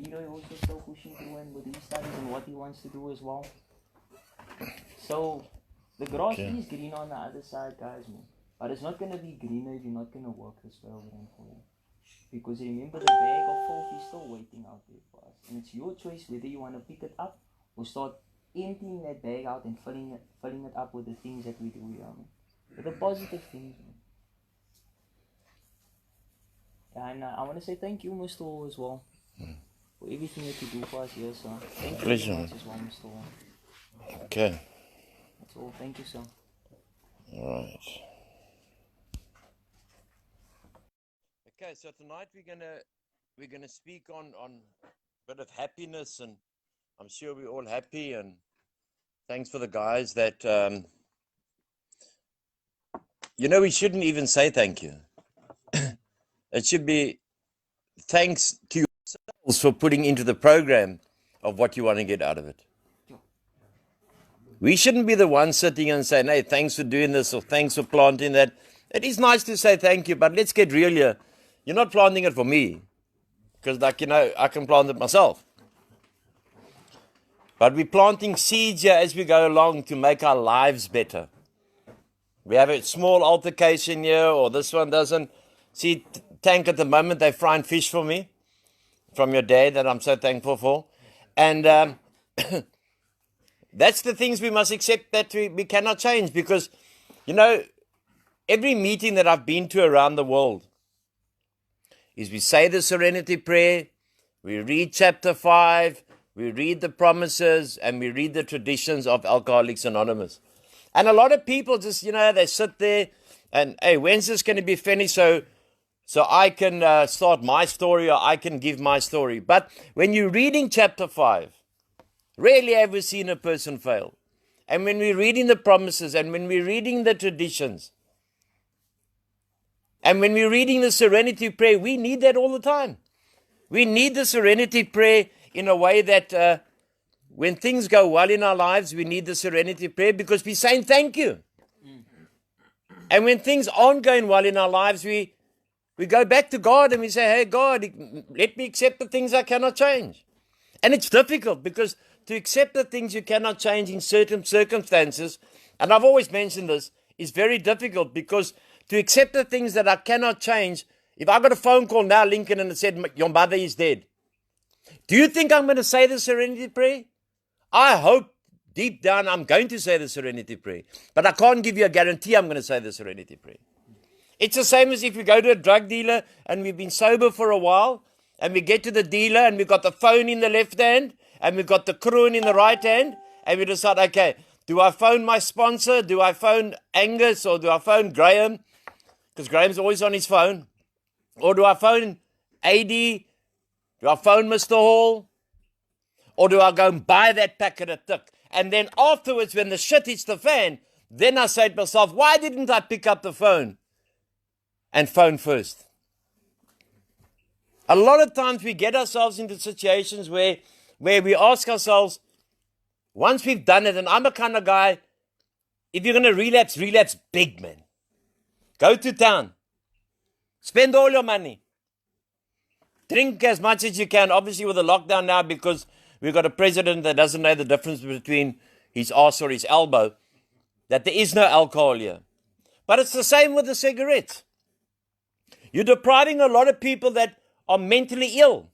Leroy also still pushing through and with his studies and what he wants to do as well. So the grass is green on the other side, guys, man. But it's not going to be greener if you're not going to work this program for you. Because remember, the bag of filth is still waiting out there for us. And it's your choice whether you want to pick it up or start emptying that bag out and filling it up with the things that we do here, man. With the positive things, man. And I want to say thank you, Mr. Hall, as well. For everything that you do for us here, sir. Thank you very much as well, Mr. Hall. Okay. That's all. Thank you, sir. All right. Okay, so tonight we're gonna speak on a bit of happiness, and I'm sure we're all happy, and thanks for the guys that we shouldn't even say thank you. It should be thanks to yourselves for putting into the program of what you want to get out of it. We shouldn't be the ones sitting and saying, hey, thanks for doing this or thanks for planting that. It is nice to say thank you, but let's get real here. You're not planting it for me because, I can plant it myself. But we're planting seeds here as we go along to make our lives better. We have a small altercation here, or this one doesn't. See, Tank at the moment, they're frying fish for me from your dad that I'm so thankful for. And that's the things we must accept that we cannot change because, every meeting that I've been to around the world is we say the Serenity Prayer, we read chapter 5, we read the promises, and we read the traditions of Alcoholics Anonymous. And a lot of people just, they sit there and, hey, when's this going to be finished so I can start my story or I can give my story. But when you're reading chapter 5, rarely have we seen a person fail. And when we're reading the promises and when we're reading the traditions and when we're reading the Serenity Prayer, we need that all the time. We need the Serenity Prayer in a way that when things go well in our lives, we need the Serenity Prayer because we're saying thank you. And when things aren't going well in our lives, we go back to God and we say, hey, God, let me accept the things I cannot change. And it's difficult because to accept the things you cannot change in certain circumstances, and I've always mentioned this, is very difficult because to accept the things that I cannot change, if I got a phone call now, Lincoln, and it said, your mother is dead, do you think I'm going to say the Serenity Prayer? I hope deep down I'm going to say the Serenity Prayer, but I can't give you a guarantee I'm going to say the Serenity Prayer. It's the same as if we go to a drug dealer and we've been sober for a while and we get to the dealer and we've got the phone in the left hand and we've got the kroon in the right hand and we decide, okay, do I phone my sponsor? Do I phone Angus or do I phone Graham? Because Graham's always on his phone. Or do I phone AD? Do I phone Mr. Hall? Or do I go and buy that packet of tick? And then afterwards, when the shit hits the fan, then I say to myself, why didn't I pick up the phone and phone first? A lot of times we get ourselves into situations where we ask ourselves, once we've done it, and I'm a kind of guy, if you're going to relapse big, man. Go to town. Spend all your money. Drink as much as you can, obviously with the lockdown now, because we've got a president that doesn't know the difference between his arse or his elbow, that there is no alcohol here. But it's the same with the cigarettes. You're depriving a lot of people that are mentally ill.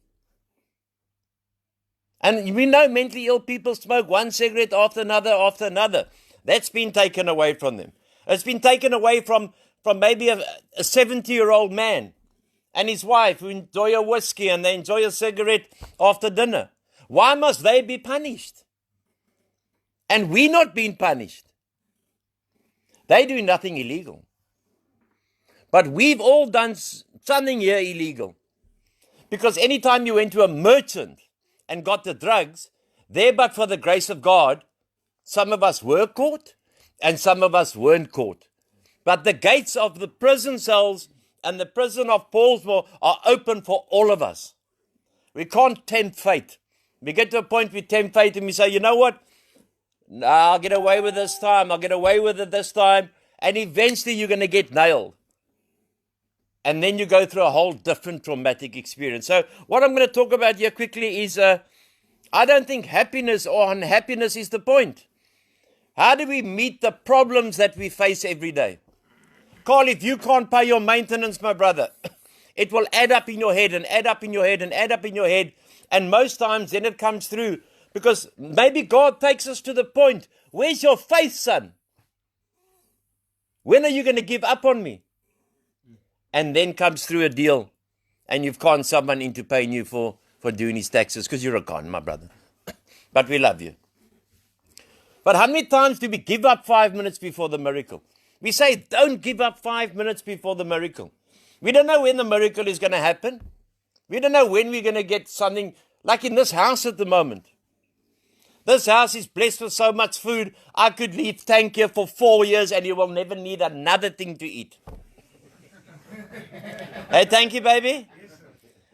And we know mentally ill people smoke one cigarette after another. That's been taken away from them. It's been taken away from maybe a 70-year-old man and his wife who enjoy a whiskey and they enjoy a cigarette after dinner. Why must they be punished? And we not being punished. They do nothing illegal. But we've all done something here illegal. Because anytime you went to a merchant and got the drugs, there but for the grace of God, some of us were caught and some of us weren't caught. But the gates of the prison cells and the prison of Paulsmoor are open for all of us. We can't tempt fate. We get to a point we tempt fate and we say, you know what? No, I'll get away with this time. I'll get away with it this time. And eventually you're going to get nailed. and then you go through a whole different traumatic experience. So what I'm going to talk about here quickly is, I don't think happiness or unhappiness is the point. How do we meet the problems that we face every day? Carl, if you can't pay your maintenance, my brother, it will add up in your head and add up in your head and add up in your head. And most times then it comes through, because maybe God takes us to the point, where's your faith, son? When are you going to give up on me? And then comes through a deal, and you've conned someone into paying you for doing his taxes, because you're a con, my brother. But we love you. But how many times do we give up 5 minutes before the miracle? We say, don't give up 5 minutes before the miracle. We don't know when the miracle is going to happen. We don't know when we're going to get something, like in this house at the moment. This house is blessed with so much food, I could leave tank here for 4 years and you will never need another thing to eat. Hey, thank you, baby.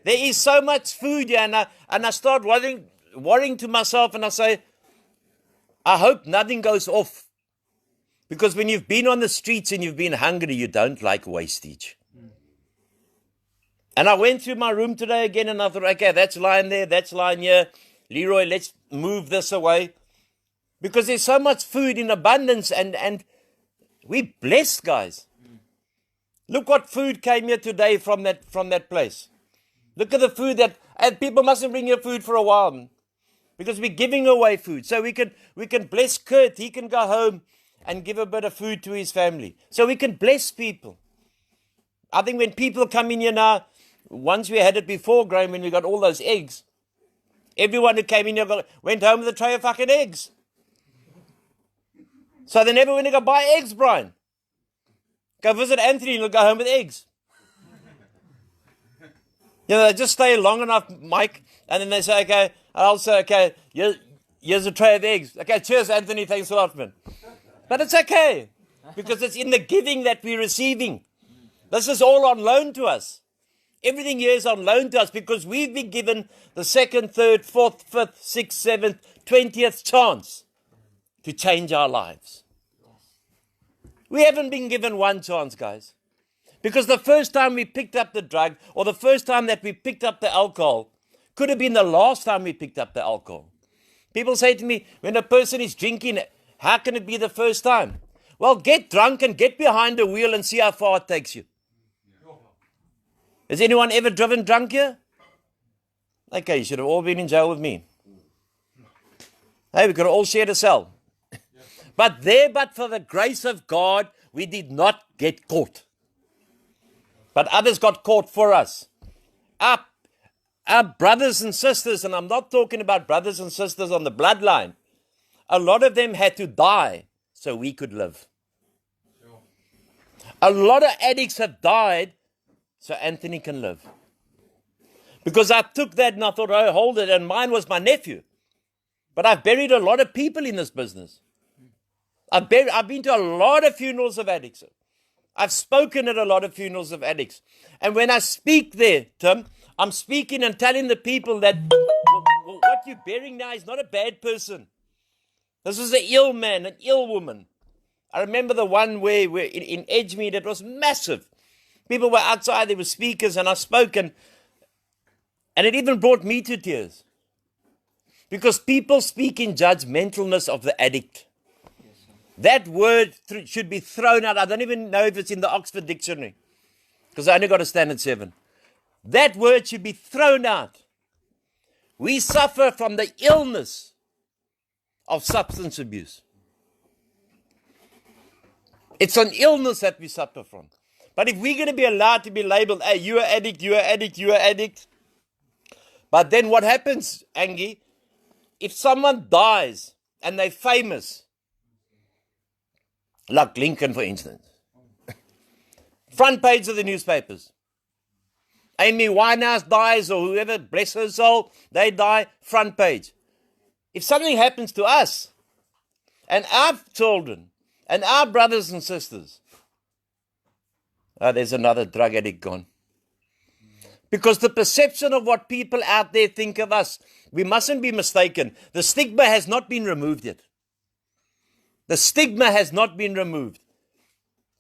There is so much food here, and I start worrying to myself, and I say, I hope nothing goes off. Because when you've been on the streets and you've been hungry, you don't like wastage. And I went through my room today again, and I thought, okay, that's lying there, that's lying here. Leroy, let's move this away. Because there's so much food in abundance, and we're blessed, guys. Look what food came here today from that place. Look at the food and people mustn't bring here food for a while, because we're giving away food. So we can bless Kurt. He can go home and give a bit of food to his family. So we can bless people. I think when people come in here now, once we had it before, Graham, when we got all those eggs, everyone who came in here went home with a tray of fucking eggs. So they never went to go buy eggs, Brian. Go visit Anthony and he'll go home with eggs. You know, they just stay long enough, Mike, and then they say, okay, I'll say, okay, here's a tray of eggs. Okay, cheers, Anthony, thanks a lot, man. But it's okay, because it's in the giving that we're receiving. This is all on loan to us. Everything here is on loan to us, because we've been given the 2nd, 3rd, 4th, 5th, 6th, 7th, 20th chance to change our lives. We haven't been given one chance, guys. Because the first time we picked up the drug, or the first time that we picked up the alcohol, could have been the last time we picked up the alcohol. People say to me, when a person is drinking, how can it be the first time? Well, get drunk and get behind the wheel and see how far it takes you. Has anyone ever driven drunk here? Okay, you should have all been in jail with me. Hey, we could have all shared a cell. But for the grace of God, we did not get caught. But others got caught for us. Our brothers and sisters, and I'm not talking about brothers and sisters on the bloodline, a lot of them had to die so we could live. A lot of addicts have died so Anthony can live. Because I took that and I thought, oh, hold it, and mine was my nephew. But I've buried a lot of people in this business. I've been to a lot of funerals of addicts. I've spoken at a lot of funerals of addicts. And when I speak there, Tim, I'm speaking and telling the people that what you're bearing now is not a bad person. This is an ill man, an ill woman. I remember the one where in Edgemead, it was massive. People were outside, there were speakers, and I spoke, and it even brought me to tears. Because people speak in judgmentalness of the addict. That word should be thrown out. I don't even know if it's in the Oxford Dictionary, because I only got a standard 7. That word should be thrown out. We suffer from the illness of substance abuse. It's an illness that we suffer from. But if we're going to be allowed to be labeled, hey, you're an addict, you're an addict, you're an addict. But then what happens, Angie, if someone dies and they're famous, like Lincoln, for instance. Front page of the newspapers. Amy Winehouse dies, or whoever, bless her soul, they die, front page. If something happens to us, and our children, and our brothers and sisters, there's another drug addict gone. Because the perception of what people out there think of us, we mustn't be mistaken. The stigma has not been removed yet. The stigma has not been removed.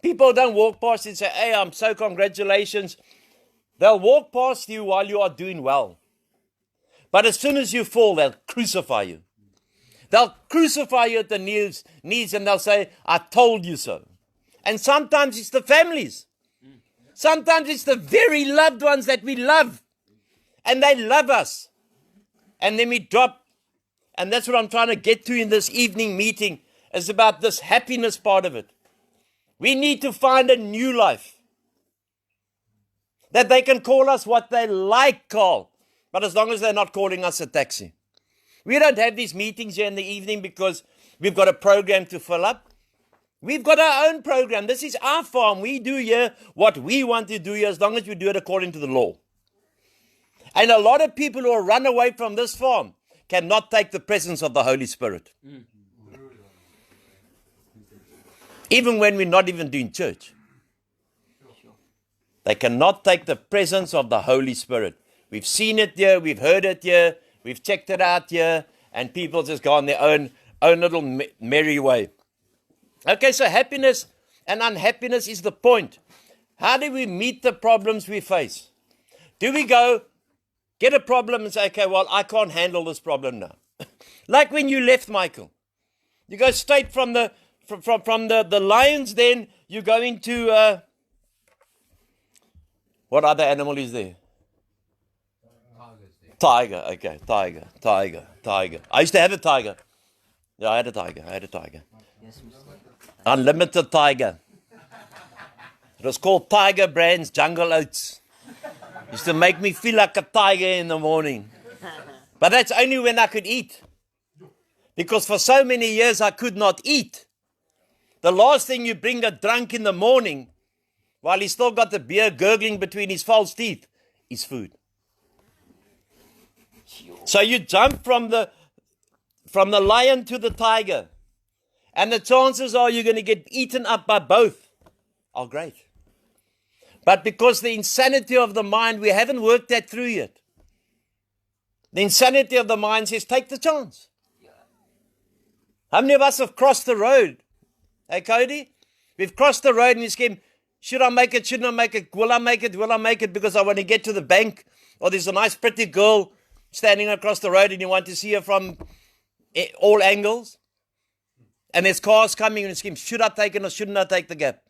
People don't walk past and say, hey, I'm so congratulations. They'll walk past you while you are doing well. But as soon as you fall, they'll crucify you. They'll crucify you at the knees and they'll say, I told you so. And sometimes it's the families. Sometimes it's the very loved ones that we love. And they love us. And then we drop. And that's what I'm trying to get to in this evening meeting, is about this happiness part of it. We need to find a new life. That they can call us what they like, Carl. But as long as they're not calling us a taxi. We don't have these meetings here in the evening because we've got a program to fill up. We've got our own program. This is our farm. We do here what we want to do here as long as we do it according to the law. And a lot of people who run away from this farm cannot take the presence of the Holy Spirit. Even when we're not even doing church. They cannot take the presence of the Holy Spirit. We've seen it here, we've heard it here, we've checked it out here, and people just go on their own little merry way. Okay, so happiness and unhappiness is the point. How do we meet the problems we face? Do we go, get a problem and say, okay, well, I can't handle this problem now. Like when you left, Michael. You go straight from the lions, then you go into, what other animal is there? Tiger, okay, tiger. I used to have a tiger. Yeah, I had a tiger. Yes, Mr. Unlimited tiger. It was called Tiger Brands Jungle Oats. Used to make me feel like a tiger in the morning. But that's only when I could eat. Because for so many years I could not eat. The last thing you bring a drunk in the morning, while he's still got the beer gurgling between his false teeth, is food. So you jump from the lion to the tiger. And the chances are you're going to get eaten up by both are great. But because the insanity of the mind, we haven't worked that through yet. The insanity of the mind says, take the chance. How many of us have crossed the road? Hey, Cody? We've crossed the road and we're saying, should I make it? Shouldn't I make it? Will I make it? Will I make it? Because I want to get to the bank. Or there's a nice pretty girl standing across the road and you want to see her from all angles. And there's cars coming and screaming, should I take it or shouldn't I take the gap?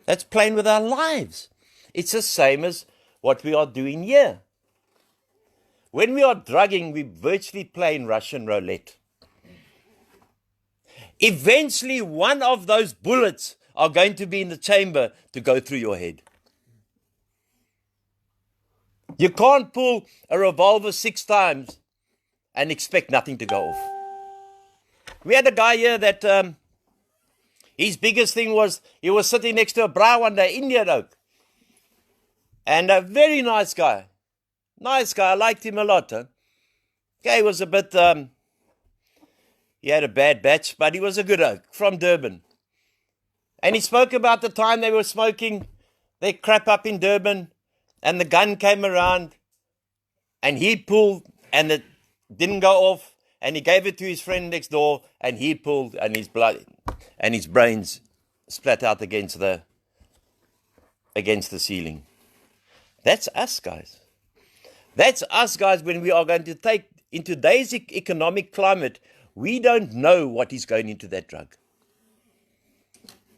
That's playing with our lives. It's the same as what we are doing here. When we are drugging, we virtually playing Russian roulette. Eventually, one of those bullets are going to be in the chamber to go through your head. You can't pull a revolver 6 times and expect nothing to go off. We had a guy here that his biggest thing was he was sitting next to a bra one day, Indian oak. And a very nice guy. Nice guy. I liked him a lot. Huh? Okay, he was a bit, he had a bad batch, but he was a good oak from Durban. And he spoke about the time they were smoking their crap up in Durban and the gun came around and he pulled and it didn't go off. And he gave it to his friend next door, and he pulled, and his blood and his brains splat out against the ceiling. That's us, guys. That's us, guys, when we are going to take, in today's economic climate, we don't know what is going into that drug.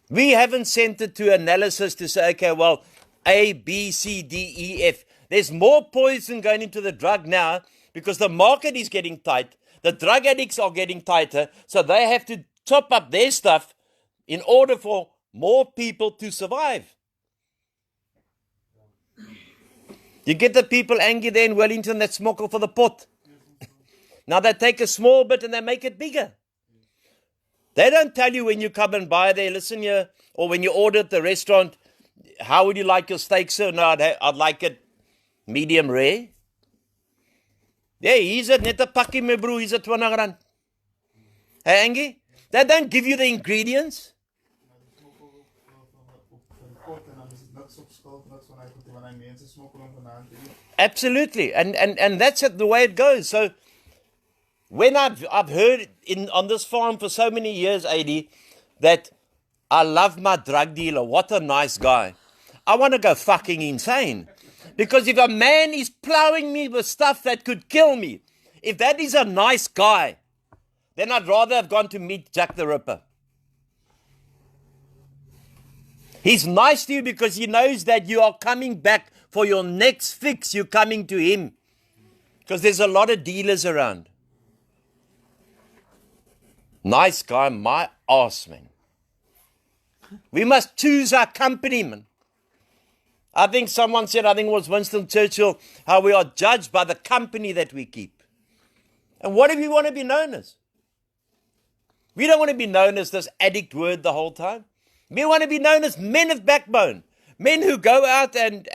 We haven't sent it to analysis to say, okay, well, A, B, C, D, E, F. There's more poison going into the drug now because the market is getting tight. The drug addicts are getting tighter, so they have to chop up their stuff in order for more people to survive. You get the people angry there in Wellington that smokle for the pot. Now they take a small bit and they make it bigger. They don't tell you when you come and buy there, listen here, or when you order at the restaurant, how would you like your steak, sir? No, I'd like it medium rare. Yeah, he's a net a pakkie, my bro, he's a 20 rand. Hey, Angie? They don't give you the ingredients. Absolutely, and that's the way it goes. So when I've heard on this farm for so many years, AD, that I love my drug dealer. What a nice guy. I want to go fucking insane. Because if a man is plowing me with stuff that could kill me, if that is a nice guy, then I'd rather have gone to meet Jack the Ripper. He's nice to you because he knows that you are coming back for your next fix. You're coming to him. Because there's a lot of dealers around. Nice guy, my ass, man. We must choose our company, man. I think someone said, I think it was Winston Churchill, how we are judged by the company that we keep. And what do we want to be known as? We don't want to be known as this addict word the whole time. We want to be known as men of backbone. Men who go out and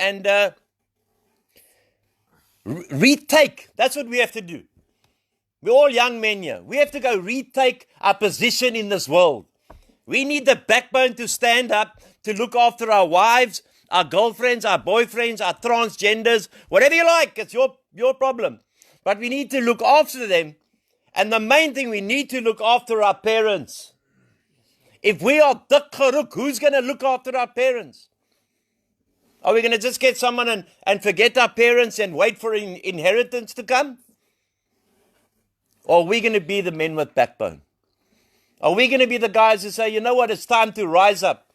retake. That's what we have to do. We're all young men here. We have to go retake our position in this world. We need the backbone to stand up, to look after our wives, our girlfriends, our boyfriends, our transgenders, whatever you like. It's your problem. But we need to look after them. And the main thing, we need to look after our parents. If we are dik geruk, who's going to look after our parents? Are we going to just get someone and forget our parents and wait for inheritance to come? Or are we going to be the men with backbone? Are we going to be the guys who say, you know what, it's time to rise up?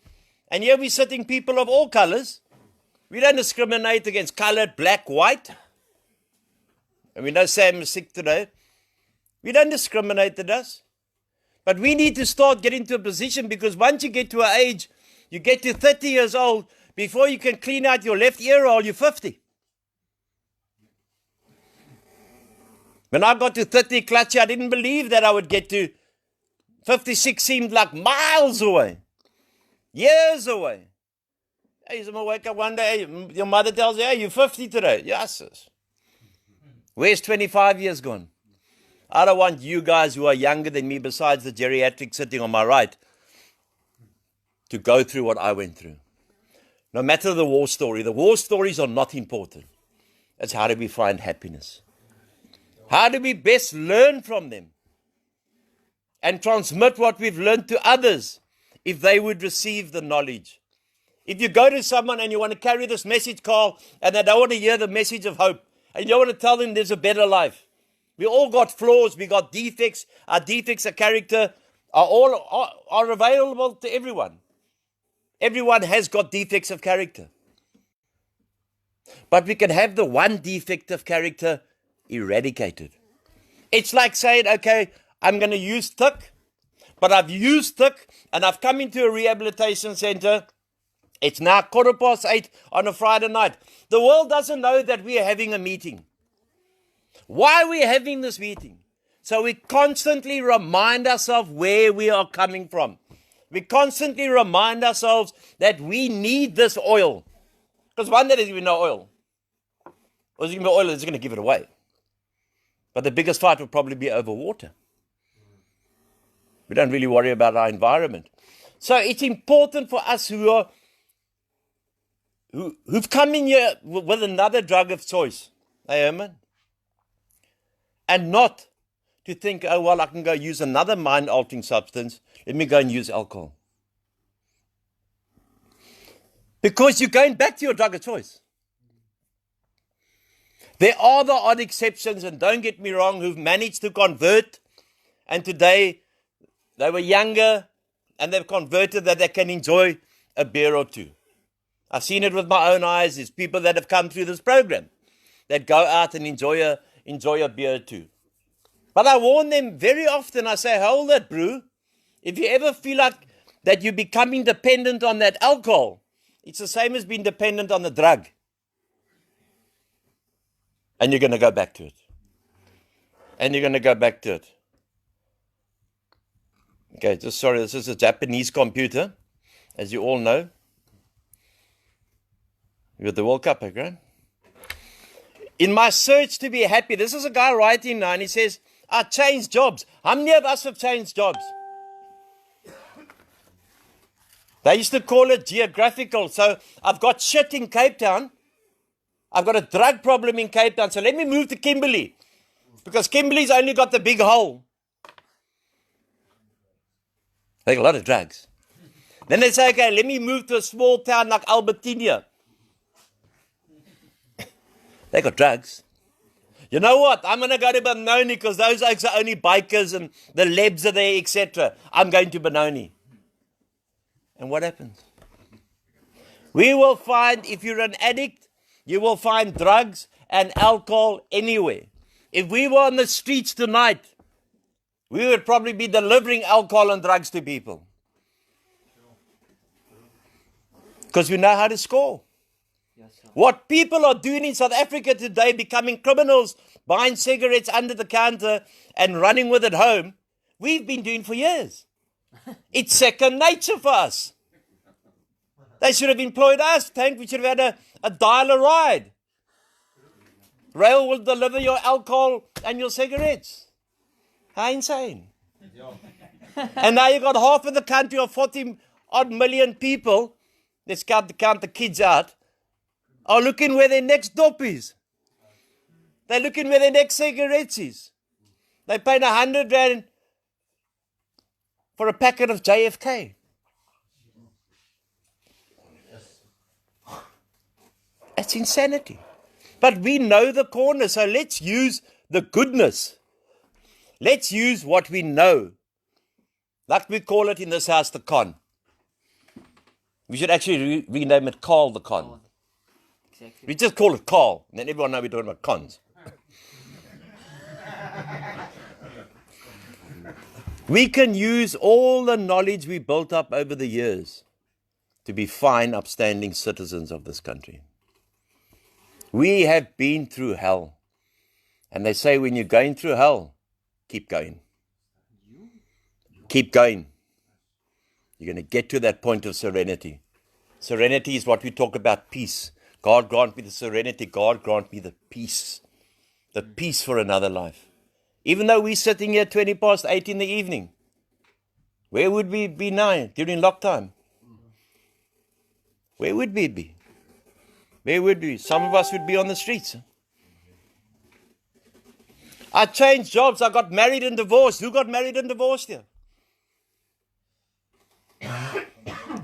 And here we're sitting people of all colors. We don't discriminate against colored, black, white. And we know Sam is sick today. We don't discriminate at us. But we need to start getting to a position, because once you get to an age, you get to 30 years old, before you can clean out your left ear hole, you're 50. When I got to 30 clutchy, I didn't believe that I would get to 56. Seemed like miles away. Years away. Hey, you wake up one day, your mother tells you, hey, you're 50 today. Yes, sis. Where's 25 years gone? I don't want you guys who are younger than me, besides the geriatric sitting on my right, to go through what I went through. No matter the war stories are not important. It's how do we find happiness? How do we best learn from them and transmit what we've learned to others if they would receive the knowledge? If you go to someone and you want to carry this message, Carl, and they don't want to hear the message of hope, and you want to tell them there's a better life. We all got flaws, we got defects. Our defects of character are available to everyone. Everyone has got defects of character. But we can have the one defect of character eradicated. It's like saying, okay, I'm going to use thick, but I've used thick and I've come into a rehabilitation center. It's now 8:15 on a Friday night. The world doesn't know that we are having a meeting. Why are we having this meeting? So we constantly remind ourselves where we are coming from. We constantly remind ourselves that we need this oil. Because one day there's going to be no oil. Or there's going to be oil that's going to give it away. But the biggest fight will probably be over water. We don't really worry about our environment. So it's important for us who've come in here with another drug of choice. Amen. And not to think, oh, well, I can go use another mind-altering substance. Let me go and use alcohol. Because you're going back to your drug of choice. There are the odd exceptions, and don't get me wrong, who've managed to convert, and today they were younger and they've converted that they can enjoy a beer or two. I've seen it with my own eyes. There's people that have come through this program that go out and enjoy a beer or two. But I warn them very often. I say, hold it, bro. If you ever feel like that you're becoming dependent on that alcohol, it's the same as being dependent on the drug. And you're going to go back to it. And you're going to go back to it. Okay, just sorry, this is a Japanese computer, as you all know. With the World Cup, okay? In my search to be happy, this is a guy writing now, and he says, I changed jobs. How many of us have changed jobs? They used to call it geographical. So I've got shit in Cape Town. I've got a drug problem in Cape Town. So let me move to Kimberley. Because Kimberley's only got the big hole. They got a lot of drugs. Then they say, okay, let me move to a small town like Albertinia. They got drugs. You know what? I'm going to go to Benoni because those oaks are only bikers and the lebs are there, etc. I'm going to Benoni. And what happens? We will find, if you're an addict, you will find drugs and alcohol anywhere. If we were on the streets tonight, we would probably be delivering alcohol and drugs to people. Because we know how to score. What people are doing in South Africa today, becoming criminals, buying cigarettes under the counter and running with it home, we've been doing for years. It's second nature for us. They should have employed us. We should have had a dial-a ride. RAEL will deliver your alcohol and your cigarettes. How insane. And now you've got half of the country of 40 odd million people, let's count the kids out, are looking where their next dop is. They're looking where their next cigarettes is. They're paying 100 rand for a packet of JFK. That's insanity. But we know the corner, so let's use the goodness. Let's use what we know. Like we call it in this house, the con. We should actually rename it Carl the Con. Exactly. We just call it Carl, and then everyone knows we're talking about cons. We can use all the knowledge we built up over the years to be fine, upstanding citizens of this country. We have been through hell. And they say when you're going through hell, keep going. Keep going. You're going to get to that point of serenity. Serenity is what we talk about, peace. God grant me the serenity. God grant me the peace. The peace for another life. Even though we're sitting here 20 past 8 in the evening, where would we be now during lockdown? Where would we be? Where would we? Some of us would be on the streets. I changed jobs. I got married and divorced. Who got married and divorced here?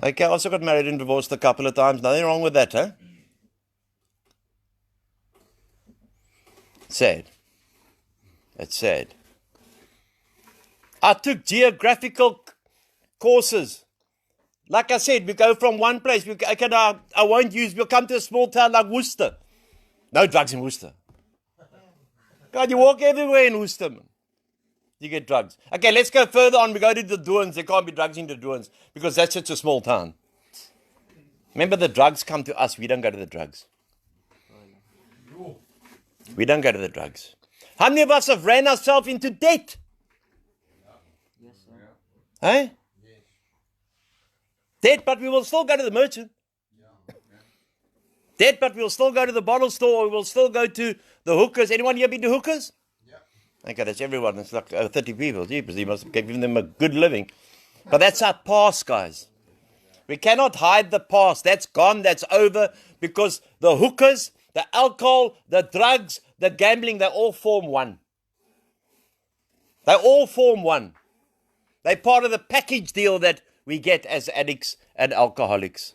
Okay, I also got married and divorced a couple of times. Nothing wrong with that, huh? Sad. That's sad. I took geographical courses. Like I said, we go from one place. We'll come to a small town like Worcester. No drugs in Worcester. God, you walk everywhere in Worcester, man. You get drugs. Okay, let's go further on. We go to the Doorns. There can't be drugs in the Doorns because that's such a small town. Remember, the drugs come to us. We don't go to the drugs. We don't go to the drugs. How many of us have ran ourselves into debt? Yes, sir. Hey? Yes. Debt, but we will still go to the merchant. Yeah. Debt, but we will still go to the bottle store, or we will still go to the hookers. Anyone here been to hookers? Yeah. Okay, that's everyone. It's like 30 people. Jeepers, he must have given them a good living. But that's our past, guys. We cannot hide the past. That's gone, that's over, because the hookers, the alcohol, the drugs, the gambling, they all form one. They all form one. They're part of the package deal that we get as addicts and alcoholics.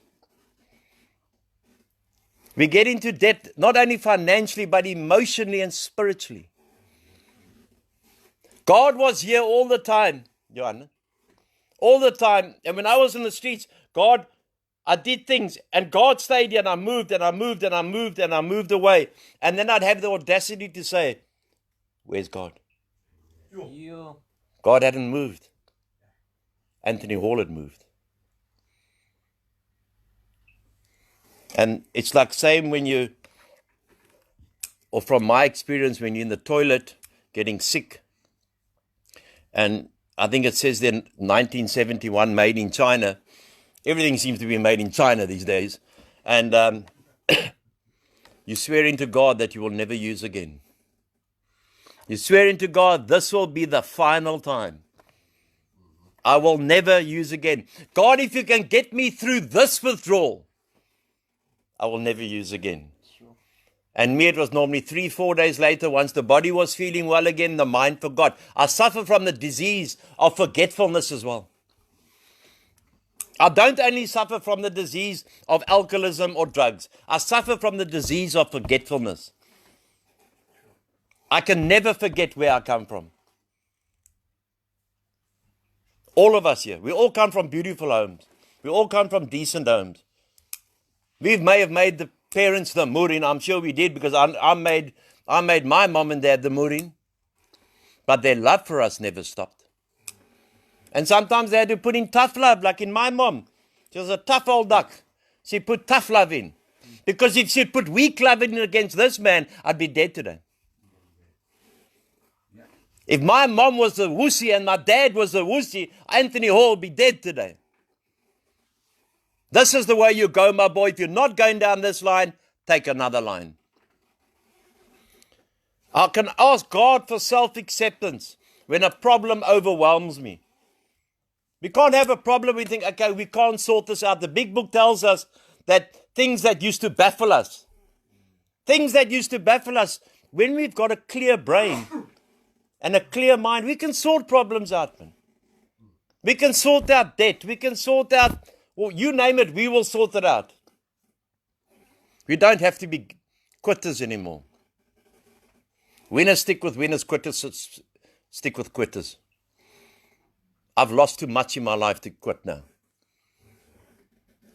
We get into debt not only financially, but emotionally and spiritually. God was here all the time, Johanna. All the time. And when I was in the streets, I did things, and God stayed here, and I moved, and I moved, and I moved, and I moved away. And then I'd have the audacity to say, where's God? You. God hadn't moved. Anthony Hall had moved. And it's like same when you, or from my experience, when you're in the toilet getting sick, and I think it says then 1971 made in China. Everything seems to be made in China these days. And you swear into God that you will never use again. You swear into God, this will be the final time. I will never use again. God, if you can get me through this withdrawal, I will never use again. Sure. And me, it was normally 3-4 days later, once the body was feeling well again, the mind forgot. I suffer from the disease of forgetfulness as well. I don't only suffer from the disease of alcoholism or drugs. I suffer from the disease of forgetfulness. I can never forget where I come from. All of us here, we all come from beautiful homes. We all come from decent homes. We may have made the parents the murin. I'm sure we did, because I made my mom and dad the murin. But their love for us never stopped. And sometimes they had to put in tough love, like in my mom. She was a tough old duck. She put tough love in. Because if she'd put weak love in against this man, I'd be dead today. If my mom was a wussy and my dad was a wussy, Anthony Hall would be dead today. This is the way you go, my boy. If you're not going down this line, take another line. I can ask God for self-acceptance when a problem overwhelms me. We can't have a problem, we think, okay, we can't sort this out. The big book tells us that things that used to baffle us, when we've got a clear brain and a clear mind, we can sort problems out, man. We can sort out debt. We can sort out, well, you name it, we will sort it out. We don't have to be quitters anymore. Winners stick with winners, quitters stick with quitters. I've lost too much in my life to quit now.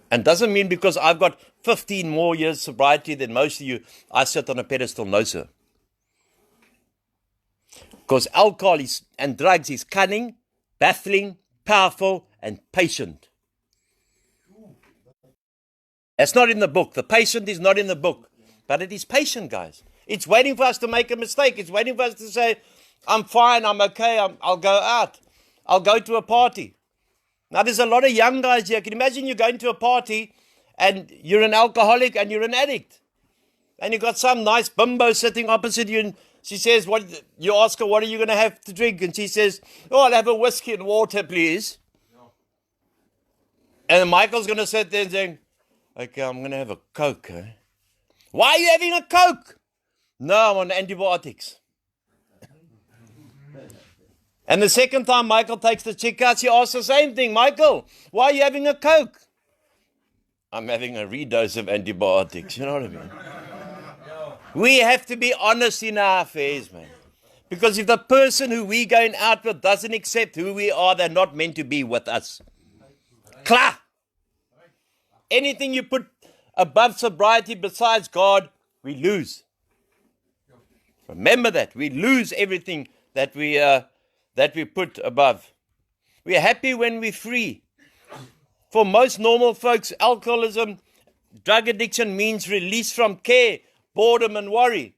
And doesn't mean because I've got 15 more years sobriety than most of you, I sit on a pedestal. No, sir. Because alcohol and drugs is cunning, baffling, powerful, and patient. That's not in the book. The patient is not in the book. But it is patient, guys. It's waiting for us to make a mistake. It's waiting for us to say, I'm fine, I'm okay, I'll go out. I'll go to a party. Now, there's a lot of young guys here. Can you imagine you going to a party and you're an alcoholic and you're an addict? And you've got some nice bimbo sitting opposite you, and she says, you ask her, what are you going to have to drink? And she says, oh, I'll have a whiskey and water, please. No. And Michael's going to sit there and saying, okay, I'm going to have a Coke. Eh? Why are you having a Coke? No, I'm on antibiotics. And the second time Michael takes the chick out, she asks the same thing. Michael, why are you having a Coke? I'm having a redose of antibiotics. You know what I mean? We have to be honest in our affairs, man. Because if the person who we're going out with doesn't accept who we are, they're not meant to be with us. Klaar. Anything you put above sobriety besides God, we lose. Remember that. We lose everything that we put above. We're happy when we're free. For most normal folks, alcoholism, drug addiction means release from care, boredom and worry.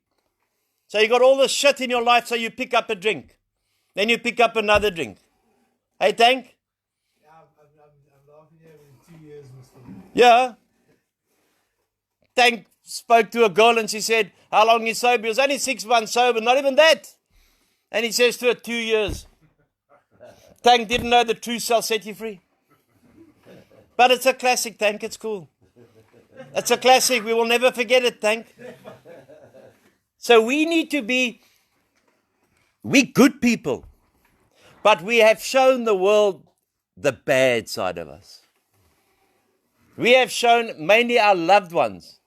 So you got all this shit in your life, so you pick up a drink. Then you pick up another drink. Hey, Tank? Yeah, I'm laughing here in 2 years, Mr. Yeah. Tank spoke to a girl and she said, how long you sober? He was only 6 months sober, not even that. And he says to her, 2 years. Tank didn't know the truth shall set you free. But it's a classic, Tank. It's cool. It's a classic. We will never forget it, Tank. So we need to be, we good people. But we have shown the world the bad side of us. We have shown mainly our loved ones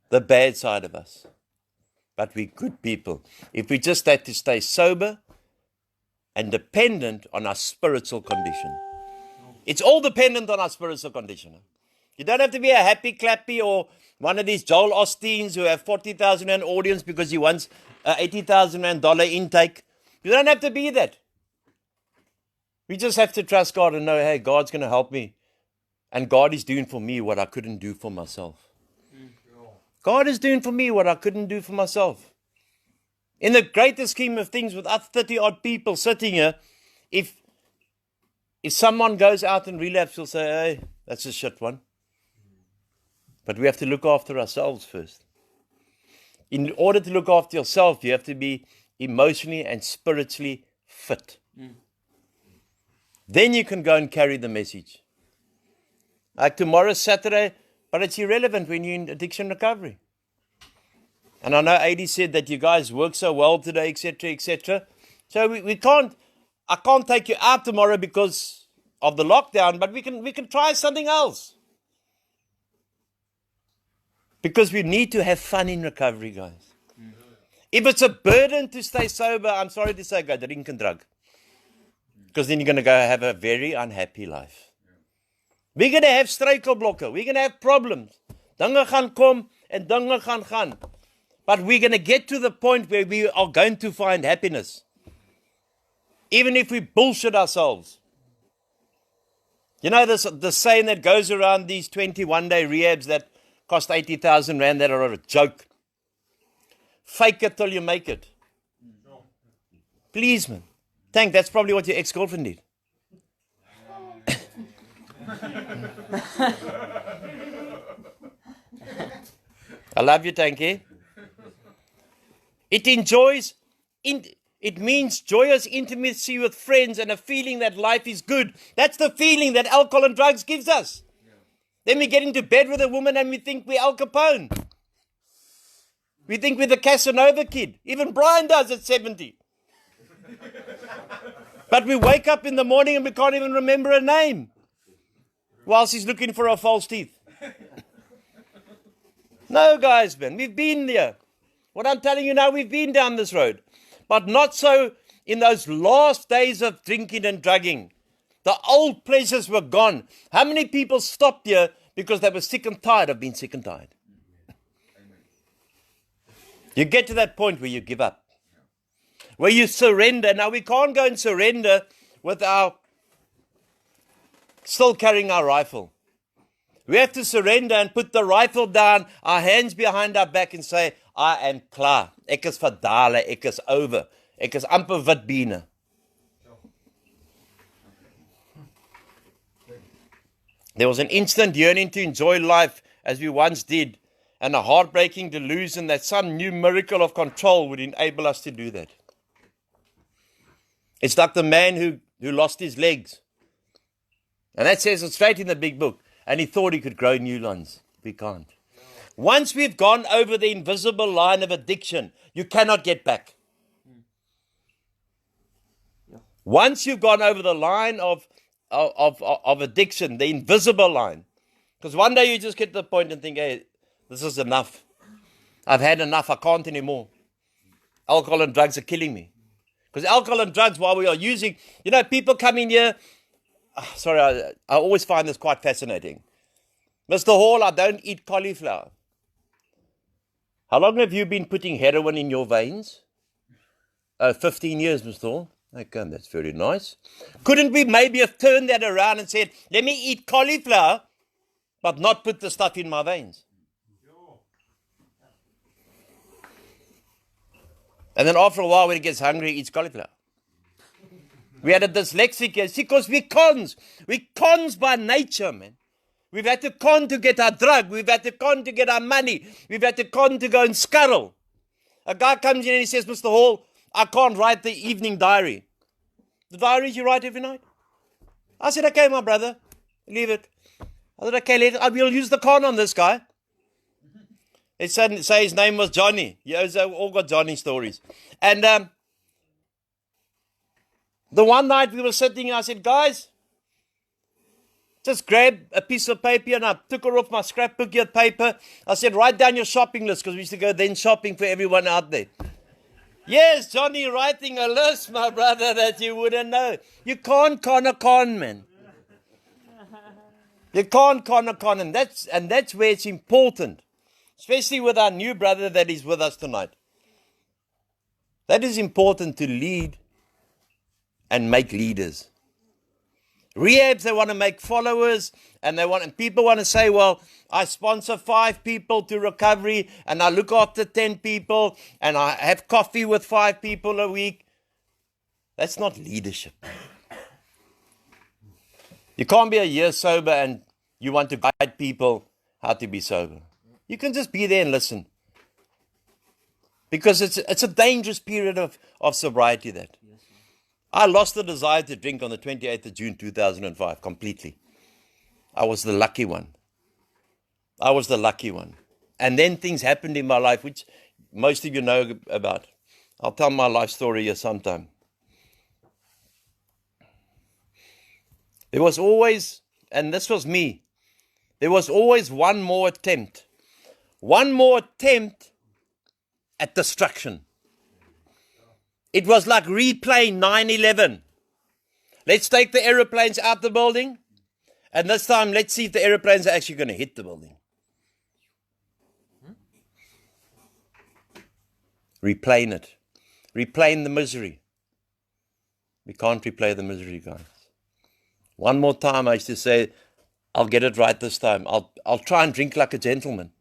the bad side of us. But we're good people. If we just had to stay sober and dependent on our spiritual condition. It's all dependent on our spiritual condition. You don't have to be a happy clappy or one of these Joel Osteens who have 40,000 rand audience because he wants $80,000 rand intake. You don't have to be that. We just have to trust God and know, hey, God's going to help me. And God is doing for me what I couldn't do for myself. God is doing for me what I couldn't do for myself. In the greater scheme of things, with us 30-odd people sitting here, if someone goes out and relapses, we'll say, hey, that's a shit one. But we have to look after ourselves first. In order to look after yourself, you have to be emotionally and spiritually fit. Then you can go and carry the message. Like tomorrow's Saturday, but it's irrelevant when you're in addiction recovery. And I know AD said that you guys work so well today, etc., etc. So I can't take you out tomorrow because of the lockdown, but we can try something else. Because we need to have fun in recovery, guys. If it's a burden to stay sober, I'm sorry to say, go drink and drug. Because then you're going to go have a very unhappy life. We're going to have struikelblokke. We're going to have problems. Dinge gaan kom en dinge gaan. But we're going to get to the point where we are going to find happiness. Even if we bullshit ourselves. You know the saying that goes around these 21-day rehabs that cost 80,000 rand that are a joke. Fake it till you make it. Please, man. Tank, that's probably what your ex-girlfriend did. I love you, Tanky. It means joyous intimacy with friends and a feeling that life is good. That's the feeling that alcohol and drugs gives us. Then we get into bed with a woman and we think we're Al Capone. We think we're the Casanova kid. Even Brian does at 70. But we wake up in the morning and we can't even remember her name. Whilst he's looking for her false teeth. No, guys, man. We've been there. What I'm telling you now, we've been down this road. But not so in those last days of drinking and drugging. The old pleasures were gone. How many people stopped here because they were sick and tired of being sick and tired? You get to that point where you give up. Where you surrender. Now we can't go and surrender with our still carrying our rifle. We have to surrender and put the rifle down, our hands behind our back and say, I am klaar. Ek is verdale, ek is over. Ek is amper wit biene. There was an instant yearning to enjoy life as we once did, and a heartbreaking delusion that some new miracle of control would enable us to do that. It's like the man who lost his legs. And that says it straight in the big book. And he thought he could grow new ones. We can't. Once we've gone over the invisible line of addiction, you cannot get back. Once you've gone over the line of addiction, the invisible line. Because one day you just get to the point and think, hey, this is enough. I've had enough. I can't anymore. Alcohol and drugs are killing me. Because alcohol and drugs, while we are using, people come in here. Sorry, I always find this quite fascinating. Mr. Hall, I don't eat cauliflower. How long have you been putting heroin in your veins? 15 years, Mr. Hall. Okay, that's very nice. Couldn't we maybe have turned that around and said, let me eat cauliflower, but not put the stuff in my veins? And then after a while, when he gets hungry, he eats cauliflower. We had a dyslexic here. See, because we're cons. We're cons by nature, man. We've had to con to get our drug. We've had to con to get our money. We've had to con to go and scuttle. A guy comes in and he says, Mr. Hall, I can't write the evening diary. The diaries you write every night? I said, okay, my brother, leave it. I said, okay, I will use the con on this guy. They say his name was Johnny. You all got Johnny stories. And the one night we were sitting and I said, guys, just grab a piece of paper, and I took her off my scrapbook of paper. I said, write down your shopping list, because we used to go then shopping for everyone out there. Yes, Johnny writing a list, my brother, that you wouldn't know. You can't con a con, man. You can't con a con, and that's where it's important, especially with our new brother that is with us tonight. That is important to lead and make leaders. Rehabs, they want to make followers, and people want to say, well, I sponsor 5 people to recovery, and I look after 10 people, and I have coffee with 5 people a week. That's not leadership. You can't be a year sober and you want to guide people how to be sober. You can just be there and listen. Because it's a dangerous period of sobriety, that. I lost the desire to drink on the 28th of June 2005 completely. I was the lucky one. And then things happened in my life, which most of you know about. I'll tell my life story here sometime. There was always, and this was me, there was always one more attempt. One more attempt at destruction. It was like replaying 9/11. Let's take the aeroplanes out the building, and this time let's see if the aeroplanes are actually going to hit the building. Replaying it. Replaying the misery. We can't replay the misery, guys. One more time, I used to say, I'll get it right this time. I'll try and drink like a gentleman.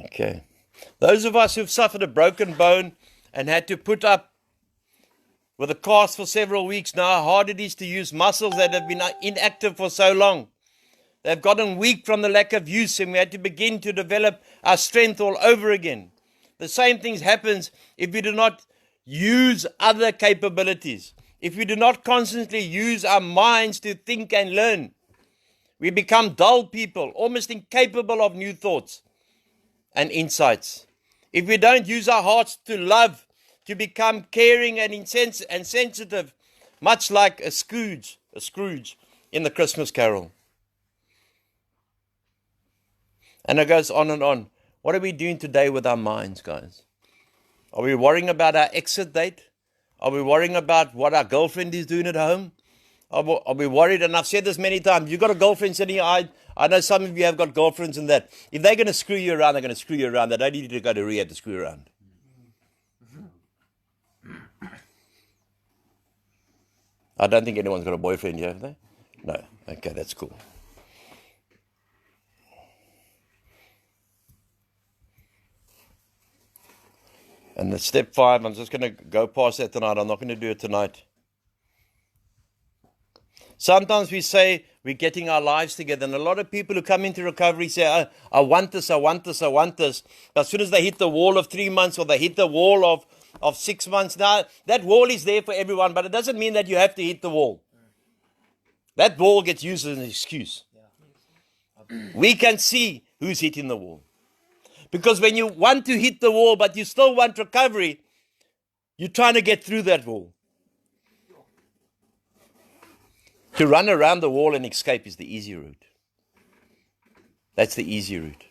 Okay. Those of us who've suffered a broken bone and had to put up with a cast for several weeks know how hard it is to use muscles that have been inactive for so long. They've gotten weak from the lack of use, and we had to begin to develop our strength all over again. The same thing happens if we do not use other capabilities. If we do not constantly use our minds to think and learn, we become dull people, almost incapable of new thoughts and insights. If we don't use our hearts to love, to become caring and sensitive, much like a Scrooge in the Christmas Carol. And it goes on and on. What are we doing today with our minds, guys? Are we worrying about our exit date? Are we worrying about what our girlfriend is doing at home? Are we worried? And I've said this many times. You've got a girlfriend sitting here. I know some of you have got girlfriends and that. If they're going to screw you around, they're going to screw you around. They don't need you to go to rehab to screw you around. I don't think anyone's got a boyfriend here, have they? No. Okay, that's cool. And the step 5, I'm just going to go past that tonight. I'm not going to do it tonight. Sometimes we say we're getting our lives together, and a lot of people who come into recovery say, I want this, I want this, I want this. But as soon as they hit the wall of 3 months or they hit the wall of 6 months, now that wall is there for everyone, but it doesn't mean that you have to hit the wall. That wall gets used as an excuse. We can see who's hitting the wall. Because when you want to hit the wall, but you still want recovery, you're trying to get through that wall. To run around the wall and escape is the easy route. That's the easy route.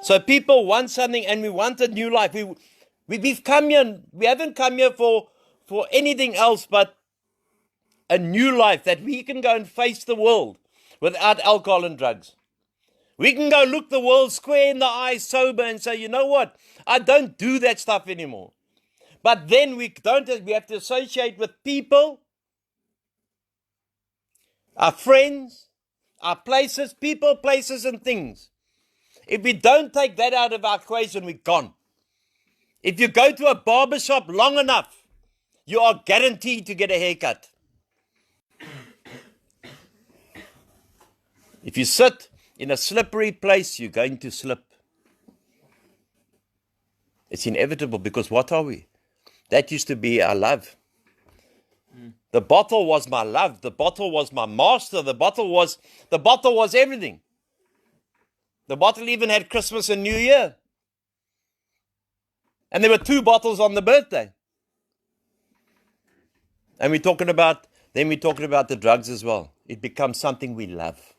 So people want something, and we want a new life. We've come here, we haven't come here for anything else but a new life, that we can go and face the world without alcohol and drugs. We can go look the world square in the eye sober and say, you know what? I don't do that stuff anymore. But then we have to associate with people, our friends, our places, people, places, and things. If we don't take that out of our equation, we're gone. If you go to a barber shop long enough, you are guaranteed to get a haircut. If you sit in a slippery place, you're going to slip. It's inevitable, because what are we? That used to be our love. The bottle was my love. The bottle was my master. The bottle was everything. The bottle even had Christmas and New Year. And there were 2 bottles on the birthday. And we're talking about the drugs as well. It becomes something we love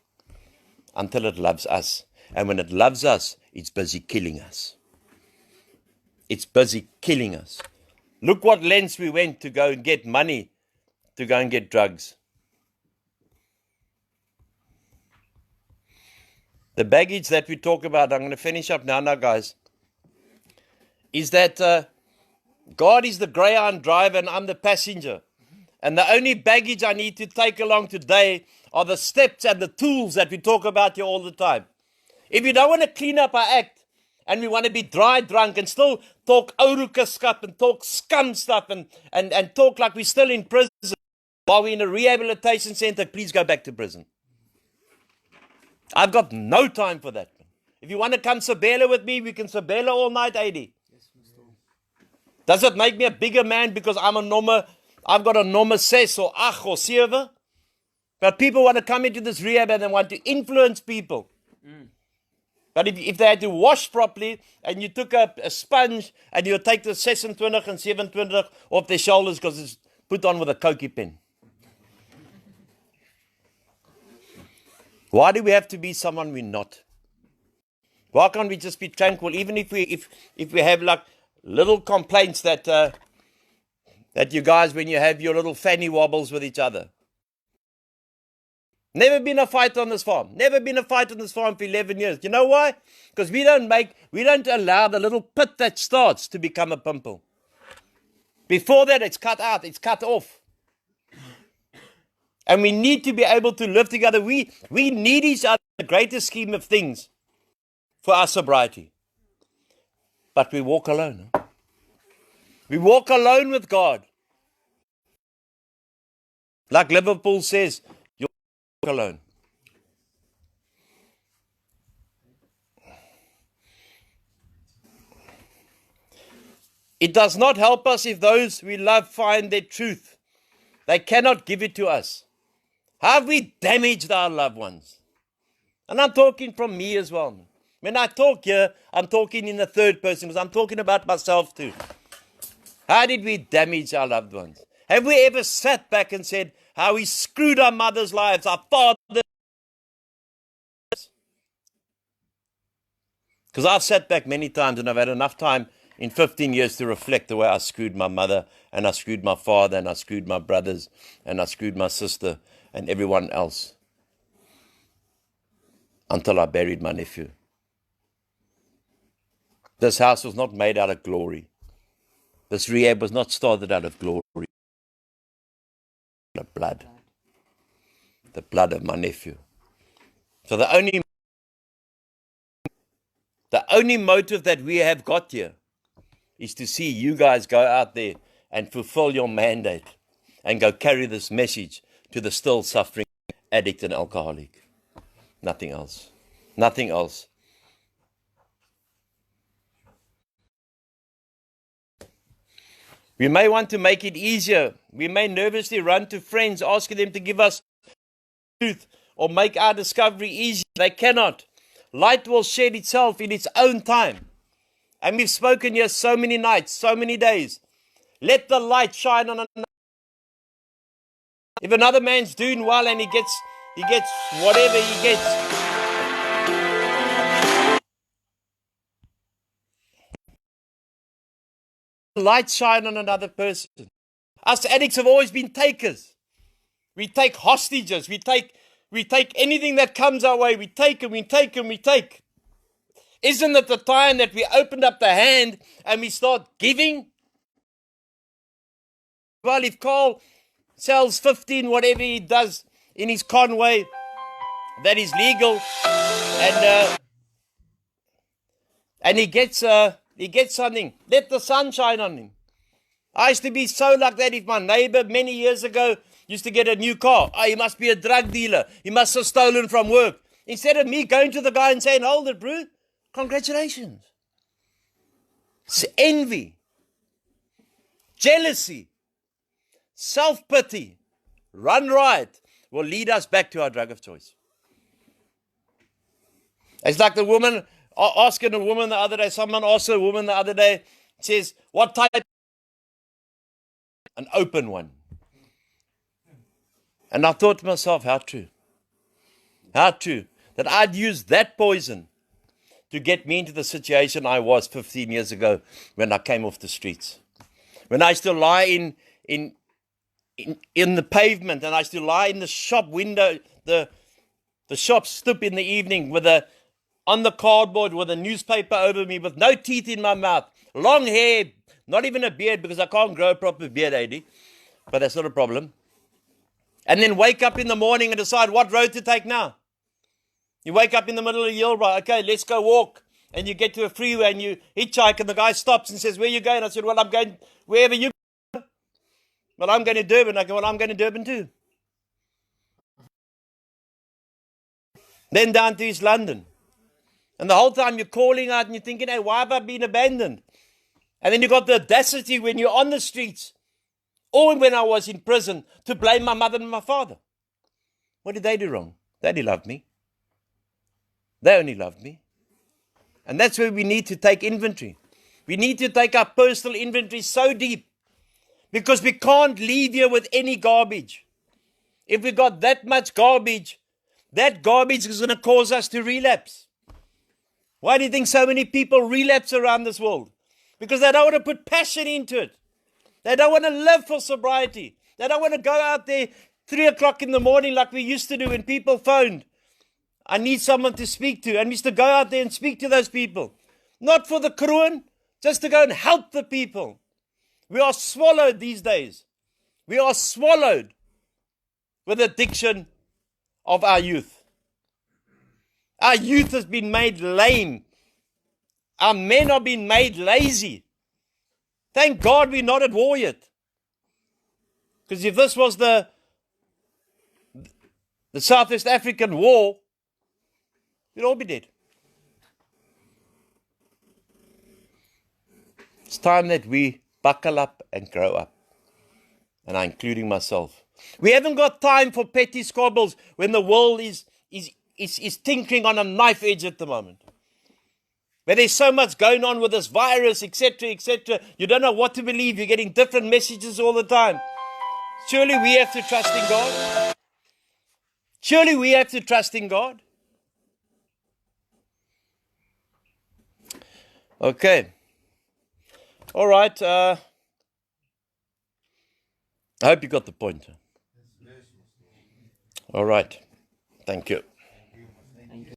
until it loves us. And when it loves us, it's busy killing us. It's busy killing us. Look what lengths we went to go and get money, to go and get drugs. The baggage that we talk about, I'm going to finish up now, guys, is that God is the greyhound driver and I'm the passenger. And the only baggage I need to take along today are the steps and the tools that we talk about here all the time. If you don't want to clean up our act, and we want to be dry drunk and still talk ourukaskap and talk scum stuff and talk like we're still in prison while we're in a rehabilitation center, please go back to prison. I've got no time for that. If you want to come sabela with me, we can sabela all night, AD. Does it make me a bigger man because I've got a norma 6 or 8 or 7? But people want to come into this rehab and they want to influence people. But if they had to wash properly, and you took a sponge, and you would take the 26 and 27 off their shoulders because it's put on with a Cokie pen. Why do we have to be someone we're not? Why can't we just be tranquil, even if we have like little complaints that you guys, when you have your little fanny wobbles with each other? Never been a fight on this farm. Never been a fight on this farm for 11 years. You know why? Because we don't allow the little pit that starts to become a pimple. Before that, it's cut out. It's cut off. And we need to be able to live together. We need each other in the greater scheme of things for our sobriety. But we walk alone. We walk alone with God. Like Liverpool says, you walk alone. It does not help us if those we love find their truth. They cannot give it to us. How have we damaged our loved ones? And I'm talking from me as well. When I talk here, I'm talking in the third person because I'm talking about myself too. How did we damage our loved ones? Have we ever sat back and said how we screwed our mothers' lives, our fathers? Because I've sat back many times and I've had enough time in 15 years to reflect the way I screwed my mother, and I screwed my father, and I screwed my brothers, and I screwed my sister, and everyone else. Until I buried my nephew. This house was not made out of glory. This rehab was not started out of glory. The blood of my nephew. So the only motive that we have got here is to see you guys go out there and fulfill your mandate and go carry this message to the still suffering addict and alcoholic. Nothing else. Nothing else. We may want to make it easier. We may nervously run to friends asking them to give us truth or make our discovery easier. They cannot. Light will shed itself in its own time. And we've spoken here so many nights, so many days. Let the light shine on another. If another man's doing well and he gets whatever he gets. Light shine on another person. Us addicts have always been takers. We take hostages. We take anything that comes our way. We take and we take and we take. Isn't it the time that we opened up the hand and we start giving? Well, if Carl sells 15, whatever he does in his Conway, that is legal, and he gets something, let the sun shine on him. I used to be so like that. If my neighbor many years ago used to get a new car, he must be a drug dealer. He must have stolen from work. Instead of me going to the guy and saying, hold it, bro, congratulations. It's envy, jealousy, self-pity, run riot will lead us back to our drug of choice. It's like the woman, asking a woman the other day, someone asked a woman the other day, says, what type? An open one. And I thought to myself, how true. How true. That I'd use that poison to get me into the situation I was 15 years ago when I came off the streets. When I used to lie in the pavement, and I used to lie in the shop window, the shop stoop in the evening on the cardboard with a newspaper over me with no teeth in my mouth, long hair, not even a beard because I can't grow a proper beard, AD, but that's not a problem. And then wake up in the morning and decide what road to take now. You wake up in the middle of the Yilbra, okay, let's go walk. And you get to a freeway and you hitchhike and the guy stops and says, where are you going? I said, well, I'm going wherever you go. Well, I'm going to Durban. I go, well, I'm going to Durban too. Then down to East London. And the whole time you're calling out and you're thinking, hey, why have I been abandoned? And then you got the audacity when you're on the streets, or when I was in prison, to blame my mother and my father. What did they do wrong? Daddy loved me. They only loved me. And that's where we need to take inventory. We need to take our personal inventory so deep, because we can't leave here with any garbage. If we got that much garbage, that garbage is going to cause us to relapse. Why do you think so many people relapse around this world? Because they don't want to put passion into it. They don't want to live for sobriety. They don't want to go out there 3 o'clock in the morning like we used to do when people phoned. I need someone to speak to. And we used to go out there and speak to those people. Not for the kroon, just to go and help the people. We are swallowed these days. We are swallowed with addiction of our youth. Our youth has been made lame. Our men are being made lazy. Thank God we're not at war yet. Because if this was the Southwest African war, we'd all be dead. It's time that we buckle up and grow up. And I'm including myself. We haven't got time for petty squabbles when the world is tinkering on a knife edge at the moment. Where there's so much going on with this virus, etc., etc. You don't know what to believe. You're getting different messages all the time. Surely we have to trust in God. Surely we have to trust in God. Okay. All right. I hope you got the point. All right. Thank you.